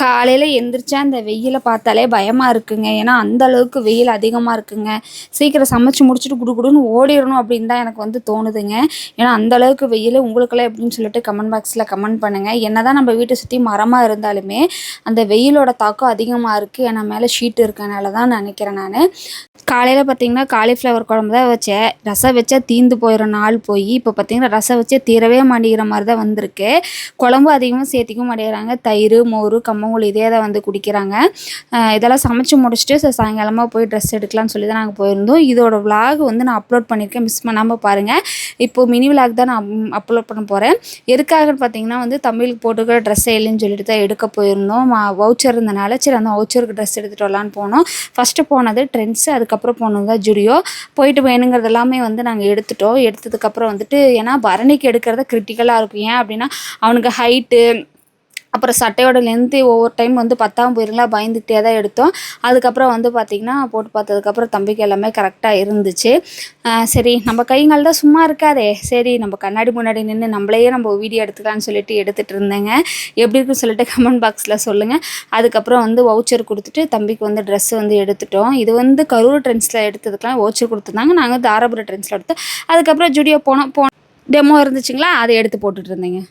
காலையில் எந்திரிச்சா அந்த வெயிலை பார்த்தாலே பயமாக இருக்குங்க. ஏன்னா அந்த அளவுக்கு வெயில் அதிகமாக இருக்குங்க. சீக்கிரம் சமைச்சு முடிச்சுட்டு குடுகுடுன்னு ஓடிடணும் அப்படின்னு தான் எனக்கு வந்து தோணுதுங்க. ஏன்னா அந்த அளவுக்கு வெயில். உங்களுக்கெல்லாம் எப்படின்னு சொல்லிட்டு கமெண்ட் பாக்ஸில் கமெண்ட் பண்ணுங்கள். என்ன தான் நம்ம வீட்டை சுற்றி மரமாக இருந்தாலுமே அந்த வெயிலோட தாக்கம் அதிகமாக இருக்குது. ஏன்னா மேலே ஷீட் இருக்கனால தான் நினைக்கிறேன் நான். காலையில் பார்த்திங்கன்னா காலிஃப்ளவர் குழம்பு தான் வச்சேன். ரசம் வச்சா தீந்து போயிடும் நாள் போய். இப்போ பார்த்திங்கன்னா ரசம் வச்சே தீரவே மாட்டேங்கிற மாதிரி தான் வந்திருக்கு. குழம்பு அதிகமாக சேர்த்திக்க மாட்டேங்கிறாங்க. தயிர், மோர், கம்மங்கூழ் இதே தான் வந்து குடிக்கிறாங்க. இதெல்லாம் சமைச்சு முடிச்சுட்டு சாயங்காலமாக போய் ட்ரெஸ் எடுக்கலாம்னு சொல்லி தான் நாங்கள் போயிருந்தோம். இதோட விலாக் வந்து நான் அப்லோட் பண்ணியிருக்கேன். மிஸ் பண்ணாமல் பாருங்கள். இப்போது மினி விலாக் தான் நான் அப்லோட் பண்ண போகிறேன். எதுக்காகன்னு பார்த்திங்கன்னா வந்து தமிழுக்கு போட்டுக்கிற ட்ரெஸ்ஸே இல்லைன்னு சொல்லிட்டு தான் எடுக்க போயிருந்தோம். வவுச்சர் இருந்தனால சரி அந்த வவுச்சருக்கு ட்ரெஸ் எடுத்துகிட்டு வரலான்னு போனோம். ஃபஸ்ட்டு போனது ட்ரெண்ட்ஸு, அதுக்கப்புறம் போனது தான் ஜுடியோ. போயிட்டு வேணுங்கிறது எல்லாமே வந்து நாங்கள் எடுத்துட்டோம். எடுத்ததுக்கப்புறம் வந்துட்டு ஏன்னா பரணிக்கு எடுக்கிறத கிரிட்டிக்கலாக இருக்கும். ஏன் அப்படின்னா அவனுக்கு ஹைட்டு அப்புறம் சட்டையோட லென்த்து ஒவ்வொரு டைம் வந்து பத்தாமல் போயிருங்களா பயந்துகிட்டே தான் எடுத்தோம். அதுக்கப்புறம் வந்து பார்த்திங்கன்னா போட்டு பார்த்ததுக்கப்புறம் தம்பிக்கு எல்லாமே கரெக்டாக இருந்துச்சு. சரி நம்ம கைங்கால் தான் சும்மா இருக்காதே, சரி நம்ம கண்ணாடி முன்னாடி நின்று நம்மளையே நம்ம வீடியோ எடுத்துக்கலான்னு சொல்லிட்டு எடுத்துகிட்டு இருந்தேங்க. எப்படி இருக்குன்னு சொல்லிட்டு கமெண்ட் பாக்ஸில் சொல்லுங்கள். அதுக்கப்புறம் வந்து வவுச்சர் கொடுத்துட்டு தம்பிக்கு வந்து ட்ரெஸ்ஸு வந்து எடுத்துட்டோம். இது வந்து கரூர் ட்ரெண்ட்ஸில் எடுத்ததுக்கெலாம் வவுச்சர் கொடுத்துருந்தாங்க. நாங்கள் தாராபுரம் ட்ரெண்ட்ஸில் எடுத்தோம். அதுக்கப்புறம் ஜுடியோ போனோம். டெமோ இருந்துச்சுங்களா, அதை எடுத்து போட்டுட்டு இருந்தேங்க.